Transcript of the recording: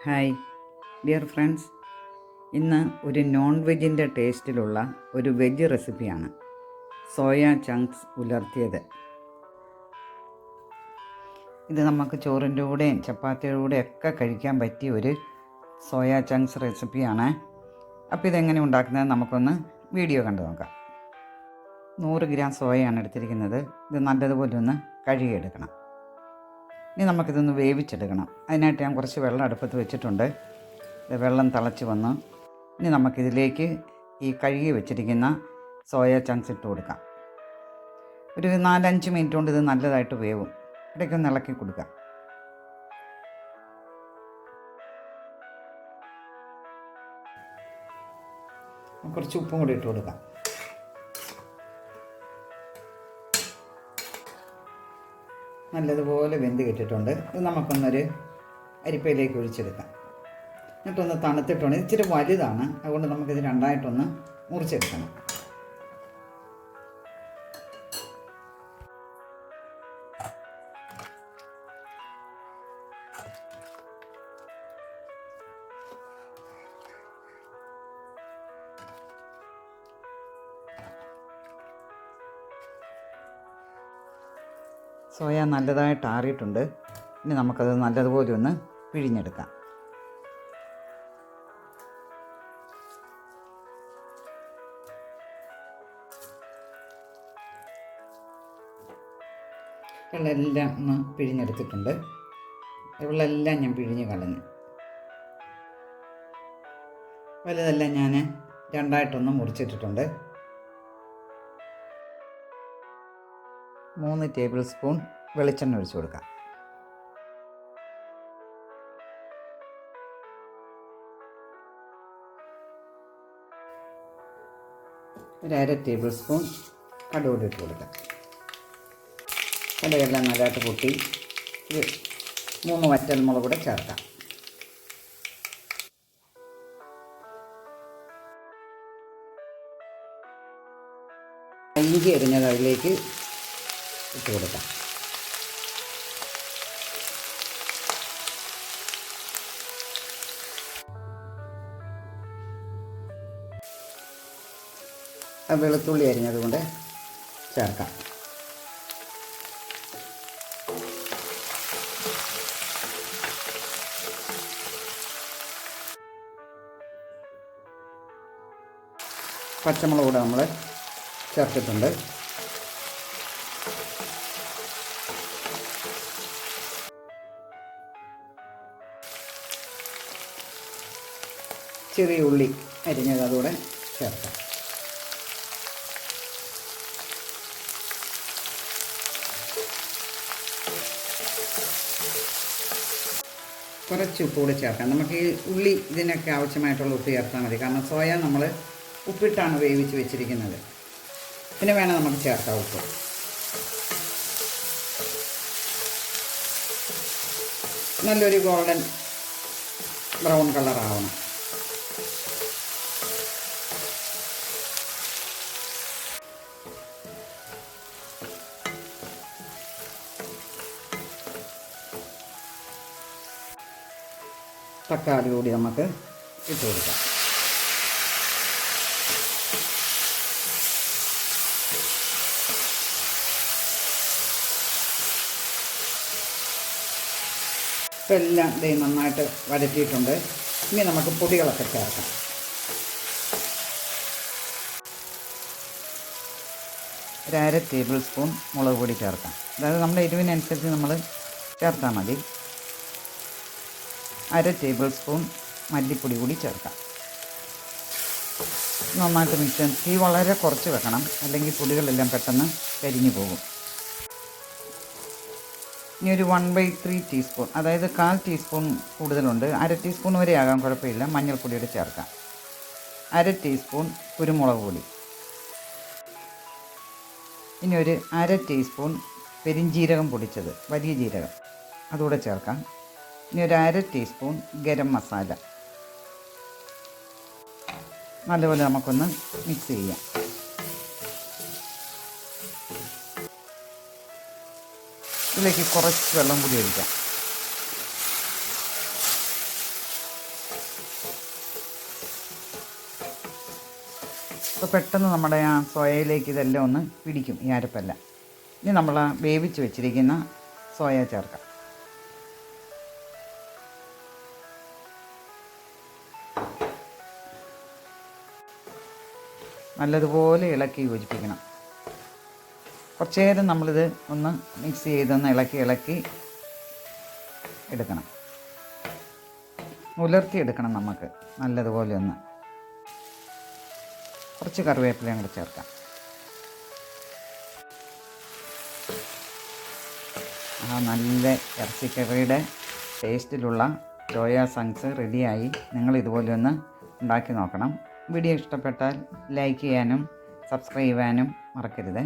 Hi dear friends, ഇന്ന് ഒരു non വെജിൻ്റെ ടേസ്റ്റിലുള്ള ഒരു വെജ് റെസിപ്പിയാണ് സോയ ചങ്ക്സ് ഉലർത്തിയത്. ഇത് നമുക്ക് ചോറിൻ്റെ കൂടെയും ചപ്പാത്തിയുടെ കൂടെയൊക്കെ കഴിക്കാൻ പറ്റിയ ഒരു സോയ ചങ്ക്സ് റെസിപ്പിയാണ്. അപ്പോൾ ഇതെങ്ങനെ ഉണ്ടാക്കുന്നത് നമുക്കൊന്ന് വീഡിയോ കണ്ടു നോക്കാം. 100 ഗ്രാം സോയയാണ് എടുത്തിരിക്കുന്നത്. ഇത് നല്ലതുപോലെ ഒന്ന് കഴുകിയെടുക്കണം. ഇനി നമുക്കിതൊന്ന് വേവിച്ചെടുക്കണം. അതിനായിട്ട് ഞാൻ കുറച്ച് വെള്ളം അടുപ്പത്ത് വെച്ചിട്ടുണ്ട്. വെള്ളം തിളച്ച് വന്നു. ഇനി നമുക്കിതിലേക്ക് ഈ കഴുകി വെച്ചിരിക്കുന്ന സോയ ചങ്ക്സ് ഇട്ട് കൊടുക്കാം. ഒരു 4-5 മിനിറ്റ് കൊണ്ട് ഇത് നല്ലതായിട്ട് വേവും. ഇടയ്ക്കൊന്ന് ഇളക്കി കൊടുക്കാം. കുറച്ച് ഉപ്പും കൂടി ഇട്ട് കൊടുക്കാം. നല്ലതുപോലെ വെന്ത് കിട്ടിയിട്ടുണ്ട്. ഇത് നമുക്കൊന്നൊരു അരിപ്പയിലേക്ക് ഒഴിച്ചെടുക്കാം. എന്നിട്ടൊന്ന് തണുത്തിട്ടുണ്ട്. ഇച്ചിരി വലുതാണ്, അതുകൊണ്ട് നമുക്കിത് രണ്ടായിട്ടൊന്ന് മുറിച്ചെടുക്കണം. സോയ നല്ലതായിട്ട് ആറിയിട്ടുണ്ട്. ഇനി നമുക്കത് നല്ലതുപോലെ ഒന്ന് പിഴിഞ്ഞെടുക്കാം. വെള്ളമെല്ലാം ഒന്ന് പിഴിഞ്ഞെടുത്തിട്ടുണ്ട്. വെള്ളമെല്ലാം ഞാൻ പിഴിഞ്ഞ് കളഞ്ഞു. വലുതെല്ലാം ഞാൻ രണ്ടായിട്ടൊന്ന് മുറിച്ചിട്ടിട്ടുണ്ട്. 3 ടേബിൾ സ്പൂൺ വെളിച്ചെണ്ണ ഒഴിച്ചു കൊടുക്കാം. ഒരു 1/2 ടേബിൾ സ്പൂൺ കടുക് ഇട്ട് കൊടുക്കാം. കടുകെല്ലാം നല്ലതായിട്ട് പൊട്ടി 3 വറ്റൽമുളക് കൂടെ ചേർക്കാം. ഇഞ്ചി അരിഞ്ഞത് അതിലേക്ക് ഇട്ട് കൊടുക്കാം. വെളുത്തുള്ളി അരിഞ്ഞത് കൊണ്ട് ചേർക്കാം. പച്ചമുളക് കൂടെ നമ്മൾ ചേർത്തിട്ടുണ്ട്. ചെറിയ ഉള്ളി അരിഞ്ഞത് അതുകൂടെ ചേർക്കാം. കുറച്ച് ഉപ്പ് കൂടി ചേർക്കാം. നമുക്ക് ഈ ഉള്ളി ഇതിനൊക്കെ ആവശ്യമായിട്ടുള്ള ഉപ്പ് ചേർത്താൽ മതി. കാരണം സോയ നമ്മൾ ഉപ്പിട്ടാണ് വേവിച്ച് വെച്ചിരിക്കുന്നത്. പിന്നെ വേണം നമുക്ക് ചേർക്കാം ഉപ്പ്. നല്ലൊരു ഗോൾഡൻ ബ്രൗൺ കളറാവണം. തക്കാളി കൂടി നമുക്ക് ഇട്ട് കൊടുക്കാം. ഇപ്പം എല്ലാം ഇത് നന്നായിട്ട് വഴറ്റിയിട്ടുണ്ട്. ഇനി നമുക്ക് പൊടികളൊക്കെ ചേർക്കാം. ഒരു 1/2 ടേബിൾ സ്പൂൺ മുളക് പൊടി ചേർക്കാം. അതായത് നമ്മുടെ എരിവിനനുസരിച്ച് നമ്മൾ ചേർത്താൽ മതി. 1/2 ടേബിൾ സ്പൂൺ മല്ലിപ്പൊടി കൂടി ചേർക്കാം. നന്നായിട്ട് മിക്സ് ചെയ്യാം. തീ വളരെ കുറച്ച് വെക്കണം, അല്ലെങ്കിൽ പൊടികളെല്ലാം പെട്ടെന്ന് കരിഞ്ഞു പോകും. ഇനി ഒരു 1/3 ടീസ്പൂൺ, അതായത് 1/4 ടീസ്പൂൺ കൂടുതലുണ്ട്, 1/2 ടീസ്പൂൺ വരെ ആകാൻ കുഴപ്പമില്ല, മഞ്ഞൾപ്പൊടിയോട് ചേർക്കാം. 1/2 ടീസ്പൂൺ കുരുമുളക് പൊടി. ഇനി ഒരു 1/2 ടീസ്പൂൺ പെരിഞ്ജീരകം പൊടിച്ചത്, വലിയ ജീരകം, അതുകൂടെ ചേർക്കാം. ഇനി ഒരു 1/2 ടീസ്പൂൺ ഗരം മസാല. നല്ലപോലെ നമുക്കൊന്ന് മിക്സ് ചെയ്യാം. ഇതിലേക്ക് കുറച്ച് വെള്ളം കൂടി ഒഴിക്കാം. അപ്പോൾ പെട്ടെന്ന് നമ്മുടെ ആ സോയയിലേക്ക് ഇതെല്ലാം ഒന്ന് പിടിക്കും ഈ അരപ്പെല്ലാം. ഇനി നമ്മൾ വേവിച്ച് വെച്ചിരിക്കുന്ന സോയ ചേർക്കാം. നല്ലതുപോലെ ഇളക്കി യോജിപ്പിക്കണം. കുറച്ച് നേരം നമ്മളിത് ഒന്ന് മിക്സ് ചെയ്തൊന്ന് ഇളക്കി എടുക്കണം. ഉലർത്തിയെടുക്കണം നമുക്ക് നല്ലതുപോലെ ഒന്ന്. കുറച്ച് കറിവേപ്പിലയും കൂടെ ചേർക്കാം. ആ നല്ല ഇറച്ചിക്കറിയുടെ ടേസ്റ്റിലുള്ള സോയാ ചങ്ക്സ് റെഡിയായി. നിങ്ങൾ ഇതുപോലെ ഒന്ന് ഉണ്ടാക്കി നോക്കണം. വീഡിയോ ഇഷ്ടപ്പെട്ടാൽ ലൈക്ക് ചെയ്യാനും സബ്സ്ക്രൈബ് ചെയ്യാനും മറക്കരുത്.